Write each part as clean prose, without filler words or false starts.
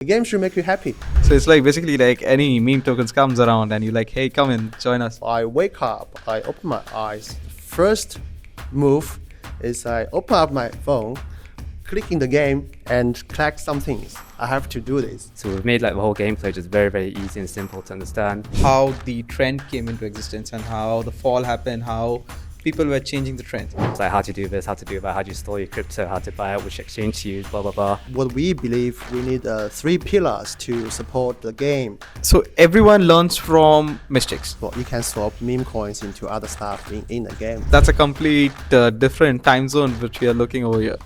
The game should make you happy. So it's like basically like any meme tokens comes around and you're like, hey, come in, join us. I wake up, I open my eyes. First move is I open up my phone, click in the game and collect some things. I have to do this. So we've made like the whole gameplay just very, very easy and simple to understand. How the trend came into existence and how the fall happened, how people were changing the trend. It's like how to do this, how to do that, how do you store your crypto, how to buy it, which exchange to use, blah, blah, blah. What we believe we need 3 pillars to support the game. So everyone learns from mistakes. Well, you can swap meme coins into other stuff in the game. That's a complete different time zone which we are looking over here.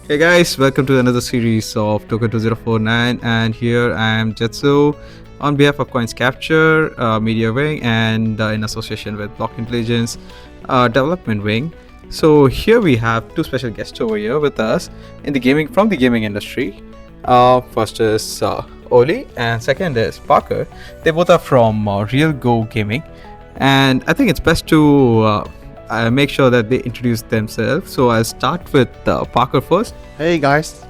Hey guys, welcome to another series of Token 2049, and here I am Jetso on behalf of Coins Capture Media Wing and in association with Block Intelligence Development Wing. So here we have two special guests over here with us in the gaming industry. First is Oli and second is Parker. They both are from RealGo Gaming, and I think it's best to make sure that they introduce themselves. So I'll start with Parker first. Hey guys,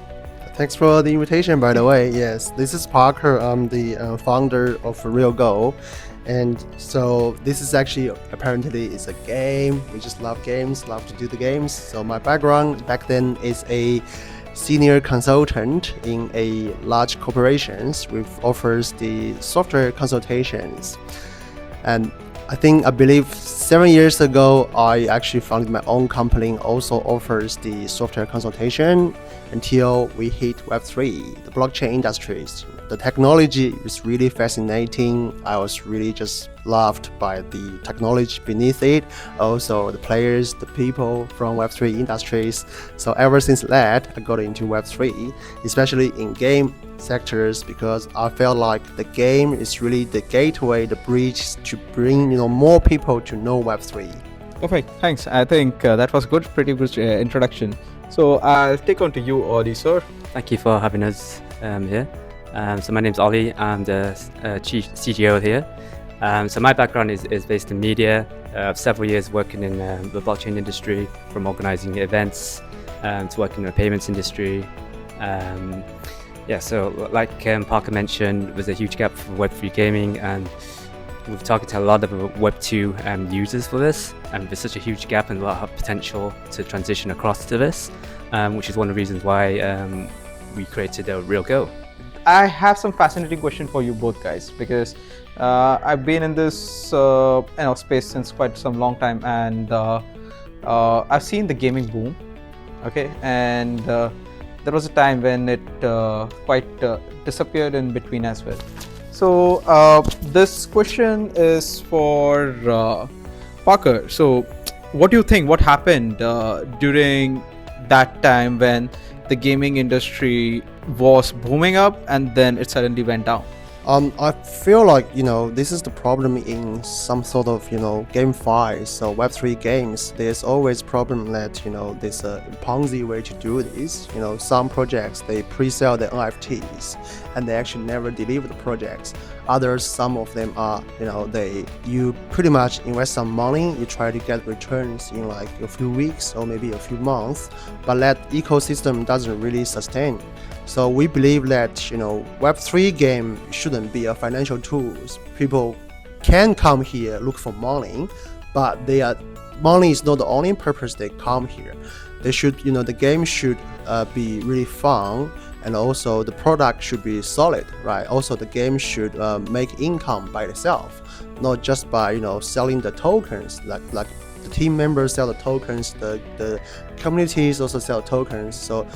thanks for the invitation by the way. Yes, this is Parker. I'm the founder of RealGo, and so this is actually apparently it's a game. We just love games, love to do the games. So my background back then is a senior consultant in a large corporations which offers the software consultations. And I believe 7 years ago, I actually founded my own company, also offers the software consultation until we hit Web3, the blockchain industries. The technology is really fascinating. I was really just loved by the technology beneath it. Also the players, the people from Web3 industries. So ever since that, I got into Web3, especially in game sectors, because I felt like the game is really the gateway, the bridge to bring more people to know Web3. Perfect, thanks. I think that was good, pretty good introduction. So I'll take on to you, Oli, sir. Thank you for having us here. So my name's Oli, I'm the chief CGO here. So my background is based in media. I have several years working in the blockchain industry, from organizing events to working in the payments industry. So like Parker mentioned, there's a huge gap for Web3 gaming, and we've talked to a lot of Web2 users for this, and there's such a huge gap and a lot of potential to transition across to this, which is one of the reasons why we created RealGo. I have some fascinating question for you both guys, because I've been in this space since quite some long time, and I've seen the gaming boom, okay, and there was a time when it quite disappeared in between as well. So this question is for Parker. So what do you think, what happened during that time when the gaming industry was booming up and then it suddenly went down? I feel like this is the problem in some sort of GameFi, so Web3 games. There's always problem that there's a Ponzi way to do this. Some projects they pre-sell their NFTs and they actually never deliver the projects. Others, some of them are you pretty much invest some money, you try to get returns in like a few weeks or maybe a few months, but that ecosystem doesn't really sustain. So we believe that Web3 game shouldn't be a financial tool. People can come here look for money, but money is not the only purpose they come here. They should the game should be really fun, and also the product should be solid, right? Also the game should make income by itself, not just by selling the tokens, like the team members sell the tokens, the communities also sell tokens. So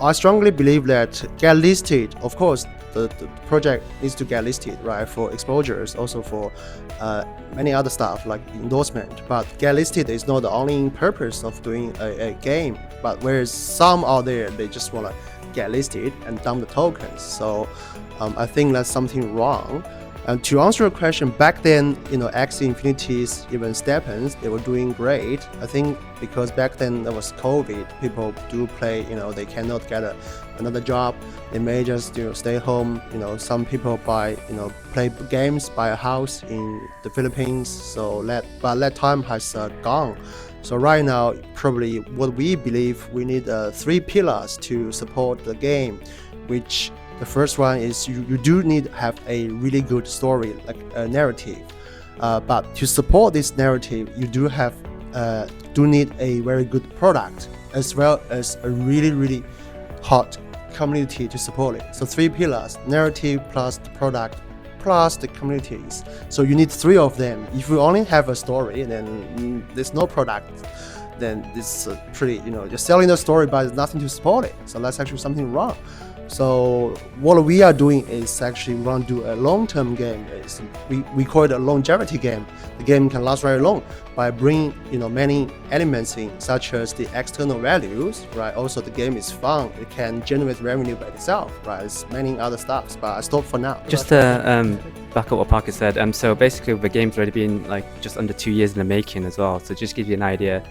I strongly believe that get listed, of course, the project needs to get listed, right, for exposures, also for many other stuff like endorsement. But get listed is not the only purpose of doing a game. But whereas some out there, they just want to get listed and dump the tokens. So I think that's something wrong. And to answer your question, back then, Axie Infinity's, even Steppens, they were doing great. I think because back then there was COVID, people do play, they cannot get another job. They may just stay home. Some people play games, buy a house in the Philippines. So that time has gone. So right now, probably what we believe we need 3 pillars to support the game, which the first one is you do need to have a really good story, like a narrative. But to support this narrative, you do need a very good product as well as a really, really hot community to support it. So 3 pillars: narrative plus the product plus the communities. So you need 3 of them. If you only have a story, then there's no product. Then it's pretty, you're selling the story, but there's nothing to support it. So that's actually something wrong. So what we are doing is actually we want to do a long-term game. We call it a longevity game. The game can last very long by bringing many elements in, such as the external values, right? Also the game is fun. It can generate revenue by itself, right? There's many other stuffs, but I stop for now. Just to back up what Parker said, so basically the game's already been just under 2 years in the making as well. So just give you an idea,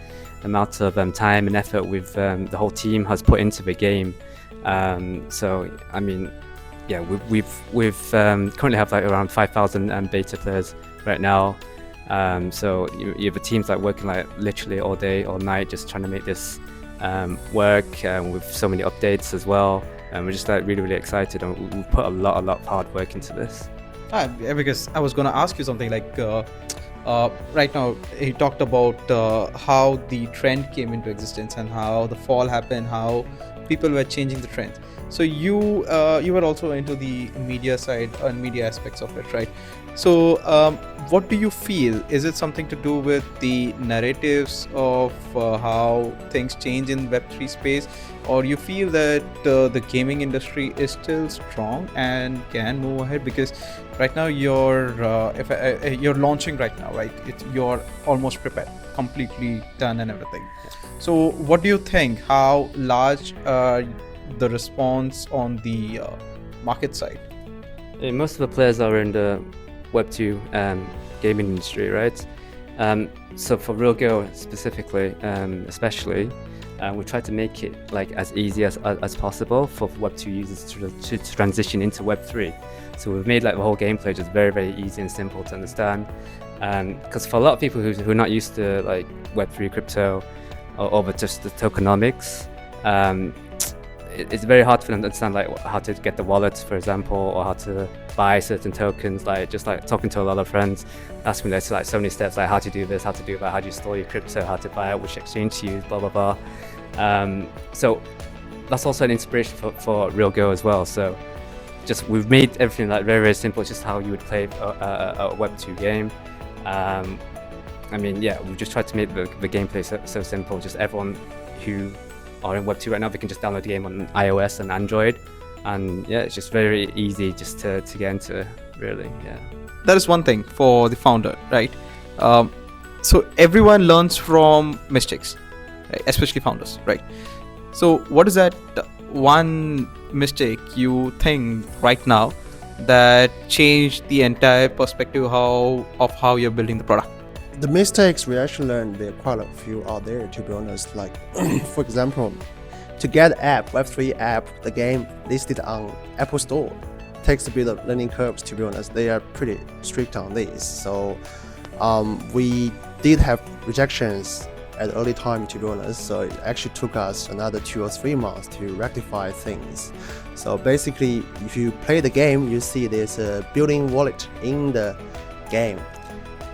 the amount of time and effort the whole team has put into the game. So I mean, yeah, we've currently have around 5,000 beta players right now. So you have teams working literally all day, all night, just trying to make this work with so many updates as well. And we're just really, really excited, and we've put a lot of hard work into this. Because I was going to ask you something right now, he talked about how the trend came into existence and how the fall happened, how people were changing the trends. So you were also into the media side and media aspects of it, right? So what do you feel? Is it something to do with the narratives of how things change in Web3 space, or you feel that the gaming industry is still strong and can move ahead? Because right now you're launching right now, right? You're almost prepared, completely done and everything. So what do you think? How large the response on the market side? Most of the players are in the Web2 gaming industry, right? So for RealGo specifically, especially, we try to make it as easy as possible for Web2 users to transition into Web3. So we've made the whole gameplay just very, very easy and simple to understand. Because for a lot of people who are not used to Web3 crypto or over just the tokenomics, it's very hard for them to understand how to get the wallet, for example, or how to buy certain tokens. Talking to a lot of friends, asking me so many steps, how to do this, how to do that, how do you store your crypto, how to buy it, which exchange to use, blah blah blah. So that's also an inspiration for RealGo as well. So we've made everything very, very simple. It's just how you would play a Web2 game. I mean, yeah, we've just tried to make the gameplay so simple. Just everyone who are in Web2 right now, they can just download the game on iOS and Android, and yeah, it's just very easy just to get into it, really. Yeah, that is one thing for the founder, right? So everyone learns from mistakes, right? Especially founders, right? So what is that one mistake you think right now that changed the entire perspective of how you're building the product? The mistakes we actually learned, there are quite a few out there, to be honest. For example, to get app, Web3 app, the game listed on Apple Store takes a bit of learning curves, to be honest. They are pretty strict on this. So we did have rejections at early time, to be honest. So it actually took us another 2 or 3 months to rectify things. So basically, if you play the game, you see there's a built-in wallet in the game.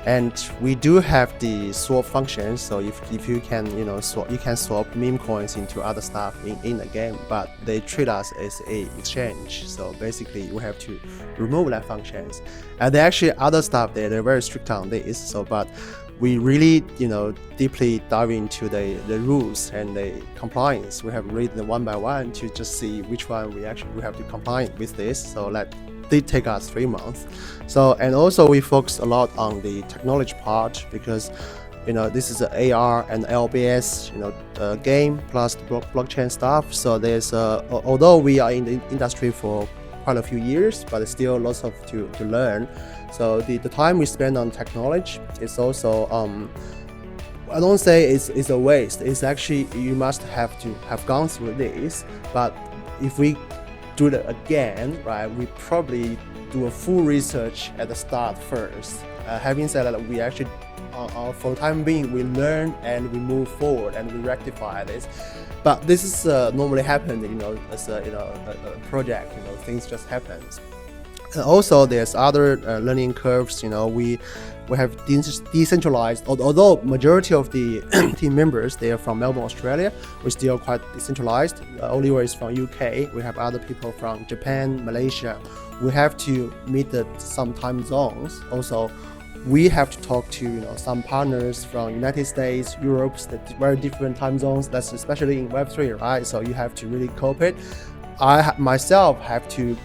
And we do have the swap function, so if you can swap, you can swap meme coins into other stuff in the game, but they treat us as a exchange. So basically we have to remove that functions. And there actually other stuff there, they're very strict on this. So but we really deeply dive into the rules and the compliance. We have read them one by one to just see which one we have to comply with this. So that did take us 3 months. So, and also we focus a lot on the technology part, because this is an AR and LBS game plus the blockchain stuff. So there's although we are in the industry for quite a few years, but still lots of to learn. So the time we spend on technology is also I don't say it's a waste. It's actually, you must have to have gone through this. But if we do it again, right, we probably do a full research at the start first. Having said that, we actually, for the time being, we learn and we move forward and we rectify this. But this is normally happen, as a project. Things just happen. And also, there's other learning curves. We have decentralized, although majority of the team members, they are from Melbourne, Australia, we're still quite decentralized. Oliver is from UK, we have other people from Japan, Malaysia. We have to meet some time zones. Also, we have to talk to some partners from United States, Europe, very different time zones. That's especially in Web3, right? So you have to really cooperate. I myself have to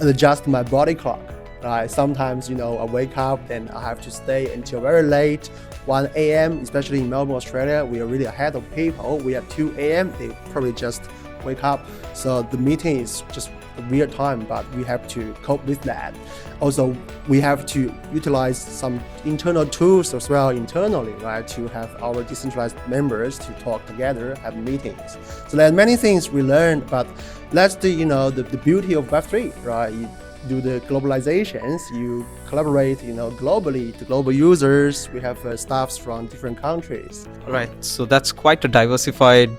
adjust my body clock. Right? Sometimes, I wake up and I have to stay until very late, 1 a.m., especially in Melbourne, Australia. We are really ahead of people. We are 2 a.m., they probably just wake up. So the meeting is just a weird time, but we have to cope with that. Also, we have to utilize some internal tools as well internally, right, to have our decentralized members to talk together, have meetings. So there are many things we learn, but that's the beauty of Web3, right? You do the globalizations, you collaborate, globally to global users. We have staffs from different countries. Right. So that's quite a diversified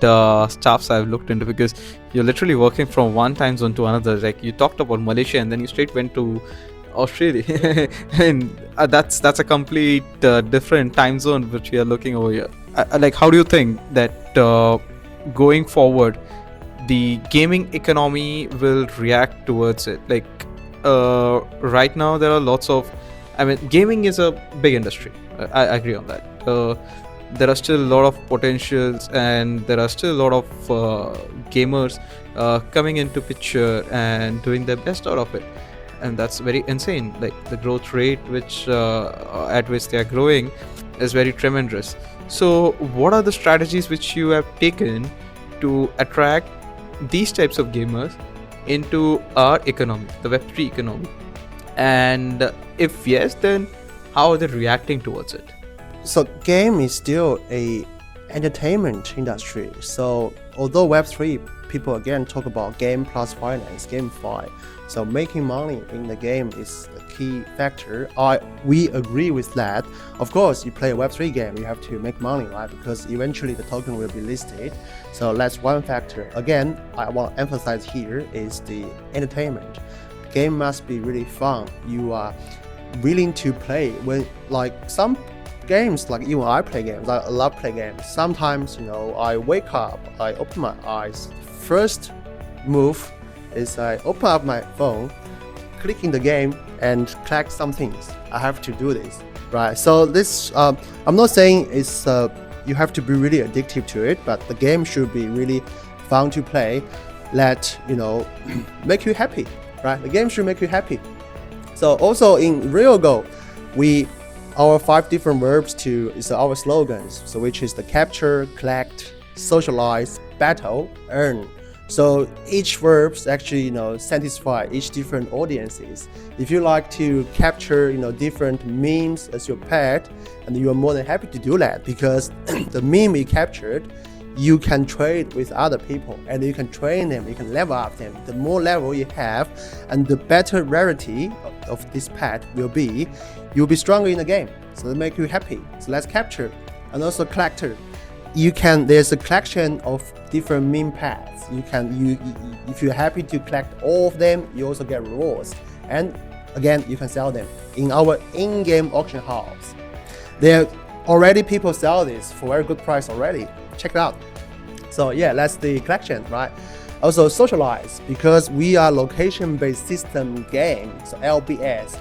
staffs I've looked into, because you're literally working from one time zone to another. Like you talked about Malaysia and then you straight went to Australia, and that's a complete different time zone which we are looking over here. Like, how do you think that going forward, the gaming economy will react towards it? Like, right now there are lots of, gaming is a big industry. I agree on that. There are still a lot of potentials, and there are still a lot of gamers coming into picture and doing their best out of it, and that's very insane. Like the growth rate at which they are growing is very tremendous. So what are the strategies which you have taken to attract these types of gamers into our economy, the Web3 economy? And if yes, then how are they reacting towards it? So game is still a entertainment industry. So although Web3, people again talk about game plus finance, GameFi. So making money in the game is a key factor. We agree with that. Of course, you play a Web3 game, you have to make money, right? Because eventually the token will be listed. So that's one factor. Again, I want to emphasize here is the entertainment. The game must be really fun. You are willing to play when, like some games, like even I play games, I love play games. Sometimes, I wake up, I open my eyes. First move is I open up my phone, click in the game and collect some things. I have to do this, right? So this, I'm not saying it's you have to be really addictive to it, but the game should be really fun to play, that make you happy, right? The game should make you happy. So also in RealGo, our 5 different verbs is our slogans. So which is the capture, collect, socialize, battle, earn. So each verbs actually satisfy each different audiences. If you like to capture different memes as your pet, and you are more than happy to do that, because the meme you captured, you can trade with other people and you can train them, you can level up them. The more level you have and the better rarity of this pet will be, you'll be stronger in the game. So that make you happy. So let's capture. And also collector. There's a collection of different meme pets. If you're happy to collect all of them, you also get rewards. And again, you can sell them in our in-game auction house. There already people sell this for very good price already. Check it out. So yeah, that's the collection, right? Also socialize, because we are location-based system game. So LBS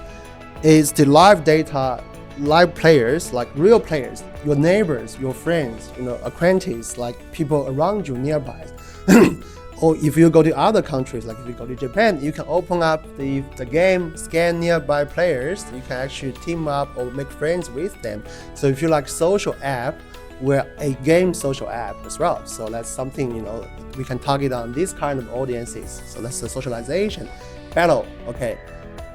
is the live data, live players, like real players, your neighbors, your friends, acquaintances, like people around you nearby. Or if you go to other countries, like if you go to Japan, you can open up the game, scan nearby players, you can actually team up or make friends with them. So if you like social app, we're a game social app as well. So that's something, you know, we can target on these kind of audiences. So that's the socialization. Battle, okay.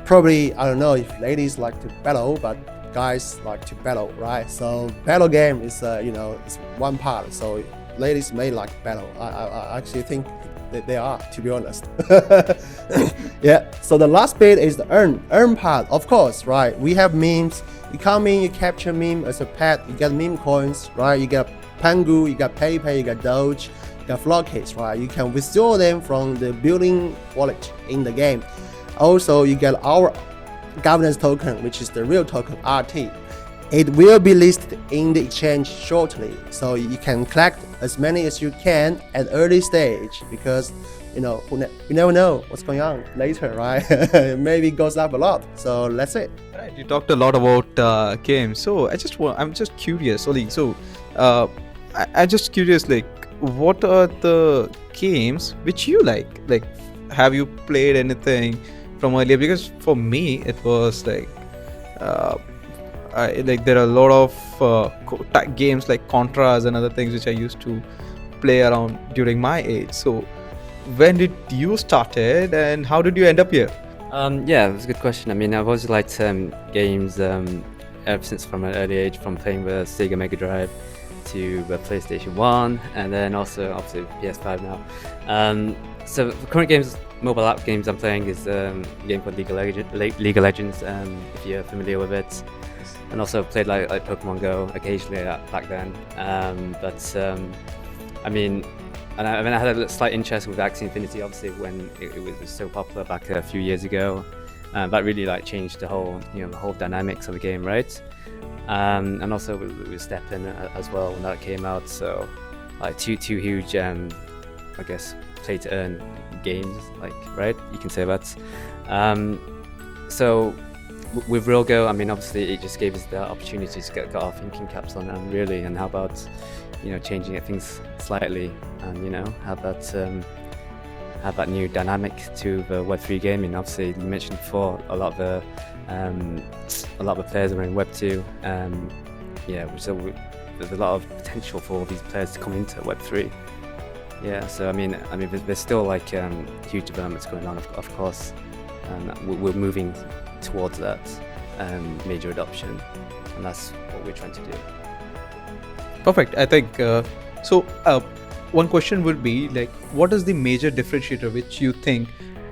Probably, I don't know if ladies like to battle, but guys like to battle, right? So battle game is, you know, it's one part. So ladies may like battle. I actually think that they are, to be honest. Yeah. So the last bit is the earn part, of course, right? We have memes. You come in, you capture meme as a pet. You get meme coins, right? You get Pangu, you got PayPay, you got Doge, you got Flockets, right? You can withdraw them from the building wallet in the game. Also, you get our governance token, which is the real token RT. It will be listed in the exchange shortly, so you can collect as many as you can at early stage, because you know you never know what's going on later, right? Maybe it goes up a lot. So that's it. Right, you talked a lot about games, so I'm just curious, Oli. So I'm just curious, like, what are the games which you like? Like, have you played anything from earlier? Because for me, it was like, there are a lot of games like Contras and other things which I used to play around during my age. So, when did you started, and how did you end up here? Yeah, that's a good question. I mean, I've always liked games ever since from an early age, from playing the Sega Mega Drive to the PlayStation 1, and then also obviously PS5 now. So the current games, mobile app games I'm playing is a game called League of Legends, if you're familiar with it. And also played like Pokemon Go occasionally back then. I mean, I had a slight interest with Axie Infinity, obviously, when it was so popular back a few years ago. That really like changed the whole dynamics of the game, right? And also with Step In as well when that came out. So like two huge, I guess, play to earn games, like, right? You can say that. So with RealGo, I mean, obviously it just gave us the opportunity to get our thinking caps on really, and how about, you know, changing things slightly, and, you know, have that new dynamic to the Web3 gaming. Obviously, you mentioned before a lot of the players are in Web2. Yeah, so there's a lot of potential for all these players to come into Web3. Yeah, so I mean, there's still like huge developments going on, of course, and we're moving towards that major adoption, and that's what we're trying to do. Perfect. I think so. One question would be like, what is the major differentiator which you think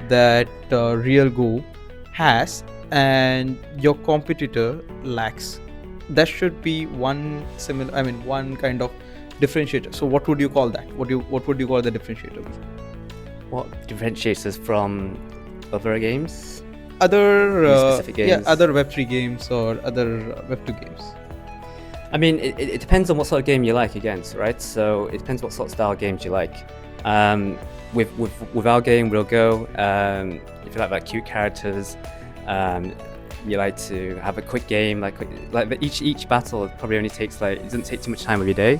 that RealGo has and your competitor lacks? That should be one kind of differentiator. So what would you call that? What would you call the differentiator? What differentiates us from other games? Other specific games? Yeah, other Web3 games or other Web2 games. I mean, it depends on what sort of game you like against, right? So it depends what sort of style games you like. With our game, RealGo, if you like cute characters, you like to have a quick game, like each battle probably only takes it doesn't take too much time of your day.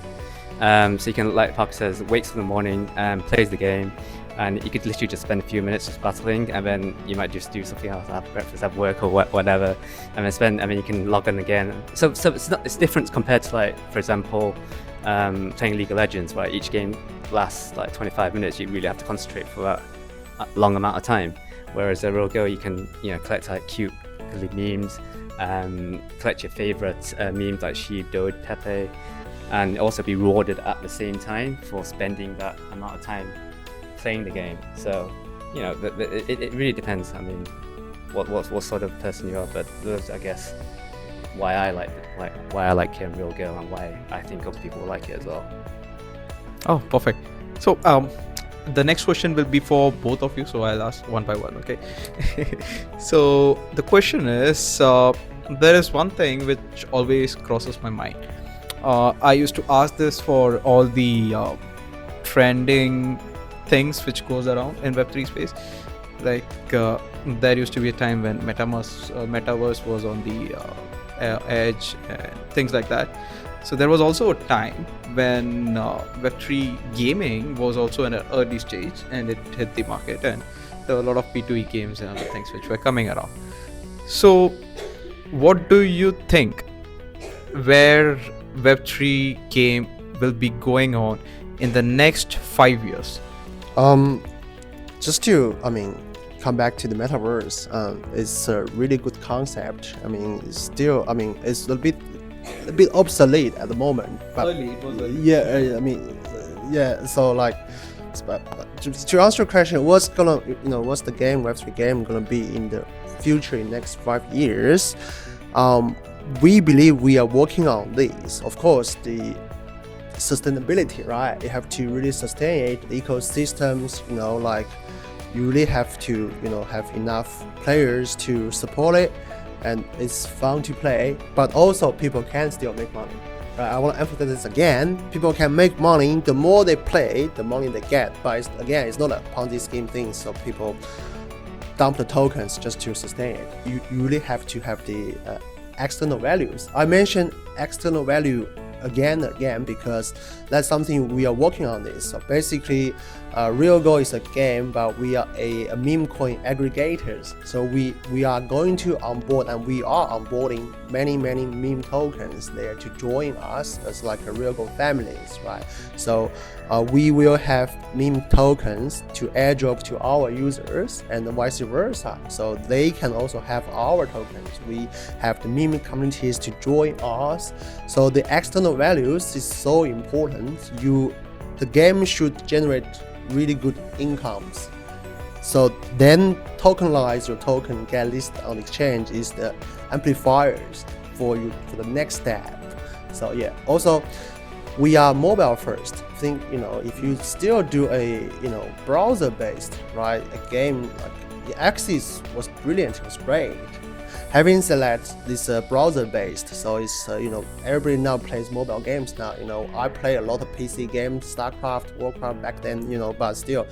So you can, like Parker says, wakes in the morning and plays the game, and you could literally just spend a few minutes just battling, and then you might just do something else, have breakfast, have work or whatever, and then you can log on again. So it's different compared to, like, for example, playing League of Legends, where each game lasts like 25 minutes. You really have to concentrate for that long amount of time. Whereas at RealGo, you can, you know, collect like cute memes, collect your favorite memes like Sheep, Doge, Pepe, and also be rewarded at the same time for spending that amount of time playing the game. So, you know, it really depends. I mean, what sort of person you are, but those, I guess, why I like RealGo, and why I think other people will like it as well. Oh, perfect. So the next question will be for both of you, so I'll ask one by one, okay? So the question is, there is one thing which always crosses my mind. I used to ask this for all the trending things which goes around in Web3 space. Like there used to be a time when metaverse was on the edge and things like that. So there was also a time when Web3 gaming was also in an early stage, and it hit the market, and there were a lot of P2E games and other things which were coming around. So what do you think, where Web3 game will be going on in the next 5 years? Just to, come back to the metaverse. It's a really good concept. It's still, it's a bit obsolete at the moment. But Early, it was early. yeah. So like, but to answer your question, what's the Web3 game gonna be in the future in next 5 years? We believe we are working on this. Of course, the sustainability, right? You have to really sustain it, the ecosystems, you really have to, have enough players to support it, and it's fun to play, but also people can still make money. Right? I want to emphasize this again. People can make money. The more they play, the money they get. But it's not a Ponzi scheme thing, so people dump the tokens just to sustain it. You really have to have the external values. I mentioned external value again and again because that's something we are working on this. So basically, RealGo is a game, but we are a meme coin aggregators. So we are going to onboard, and we are onboarding many meme tokens there to join us as like a RealGo families, right? So we will have meme tokens to airdrop to our users and vice versa. So they can also have our tokens. We have the meme communities to join us. So the external values is so important. The game should generate really good incomes. So then tokenize your token, get listed on exchange is the amplifiers for you for the next step. So yeah, also we are mobile first. I think, if you still do a, browser based, right, a game, like the Axis was brilliant, it was great. Having said that, this browser based, so it's everybody now plays mobile games now. I play a lot of PC games, StarCraft, Warcraft back then, but still,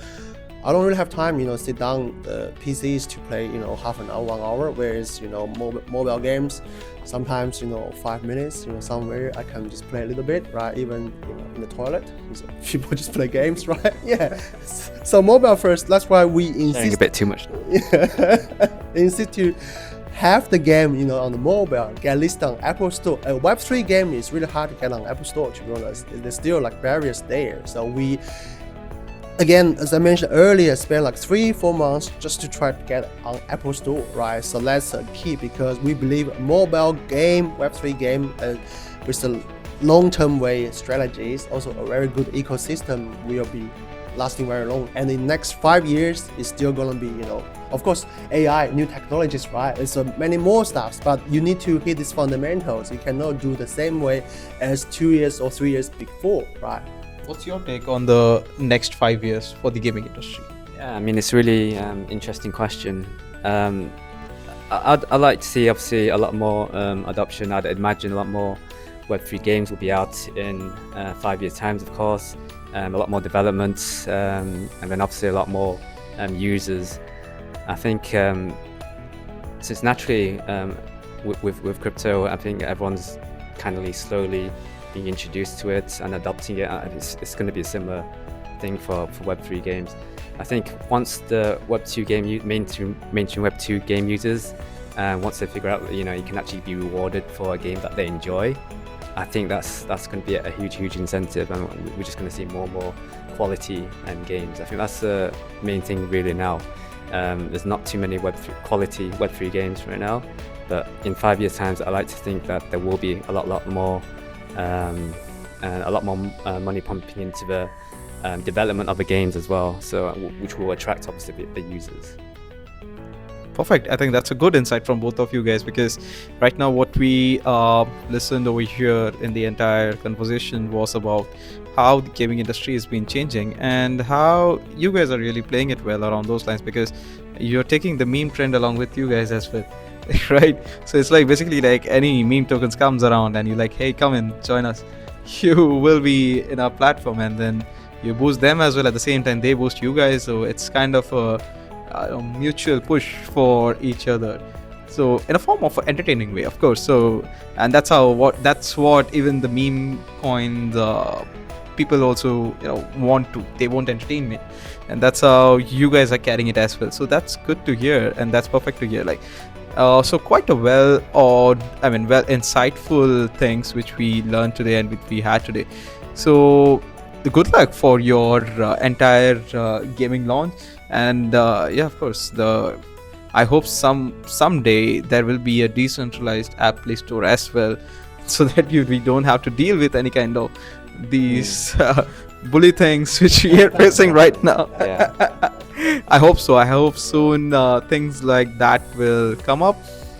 I don't really have time, sit down the PCs to play, half an hour, 1 hour. Whereas, mobile games, sometimes 5 minutes, somewhere I can just play a little bit, right? Even in the toilet, so people just play games, right? Yeah. So mobile first. That's why we insist. Sharing a bit too much. Insist to have the game, on the mobile, get listed on Apple Store. A Web3 game is really hard to get on Apple Store, to be honest. There's still like barriers there. So we, again, as I mentioned earlier, spend like 3-4 months just to try to get on Apple Store, right? So that's a key because we believe mobile game, Web3 game, with a long-term way strategies, also a very good ecosystem will be lasting very long. And in the next 5 years, it's still gonna be, of course, AI, new technologies, right? It's many more stuff, but you need to hit these fundamentals. You cannot do the same way as 2 years or 3 years before, right? What's your take on the next 5 years for the gaming industry? Yeah, it's really interesting question. I'd like to see obviously a lot more adoption. I'd imagine a lot more Web3 games will be out in 5 years' time, of course. A lot more developments, and then obviously a lot more users. I think since naturally with crypto, I think everyone's kind of slowly being introduced to it and adopting it. It's going to be a similar thing for Web3 games. I think once the Web2 game mainstream Web2 game users, once they figure out you can actually be rewarded for a game that they enjoy, I think that's going to be a huge incentive, and we're just going to see more and more quality games. I think that's the main thing really now. There's not too many quality Web3 games right now, but in 5 years' time, I like to think that there will be a lot more money pumping into the development of the games as well, so which will attract obviously the users. Perfect. I think that's a good insight from both of you guys, because right now what we listened over here in the entire conversation was about how the gaming industry has been changing and how you guys are really playing it well around those lines, because you're taking the meme trend along with you guys as well, right? So it's like basically like any meme tokens comes around and you're like, hey, come in, join us. You will be in our platform, and then you boost them as well at the same time they boost you guys. So it's kind of a mutual push for each other, so in a form of an entertaining way, of course. So, and that's what even the meme coins people also they want entertainment, and that's how you guys are carrying it as well. So that's good to hear, and that's perfect to hear. Like So quite a well insightful things which we learned today and which we had today. So good luck for your entire gaming launch, and yeah, of course, I hope someday there will be a decentralized app play store as well, so that we don't have to deal with any kind of these bully things which we are facing right now. Yeah. I hope so. I hope soon things like that will come up,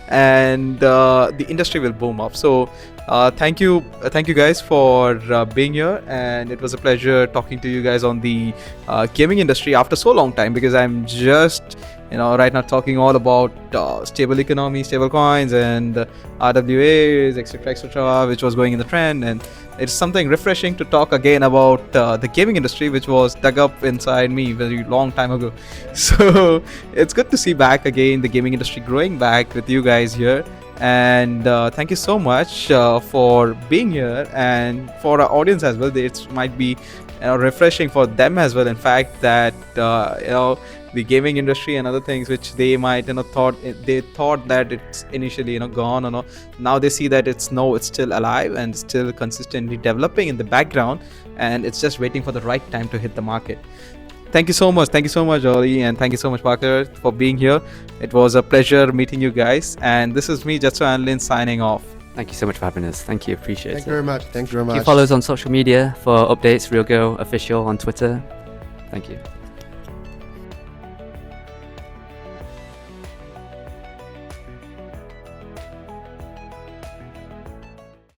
and the industry will boom up. So thank you guys for being here, and it was a pleasure talking to you guys on the gaming industry after so long time, because I'm just right now talking all about stable economy, stable coins, and RWAs, etc., which was going in the trend. And it's something refreshing to talk again about the gaming industry, which was dug up inside me very long time ago. So it's good to see back again the gaming industry growing back with you guys here. And thank you so much for being here, and for our audience as well. It might be refreshing for them as well, in fact, that the gaming industry and other things which they might thought that it's initially gone, now they see that it's still alive and still consistently developing in the background, and it's just waiting for the right time to hit the market. Thank you so much, Oli, and thank you so much, Parker, for being here. It was a pleasure meeting you guys, and this is me, Jetsoanalin, signing off. Thank you so much for having us. Thank you, appreciate it. Thank you very much. Thank you very much. You follow us on social media for updates, RealGo official on Twitter. Thank you.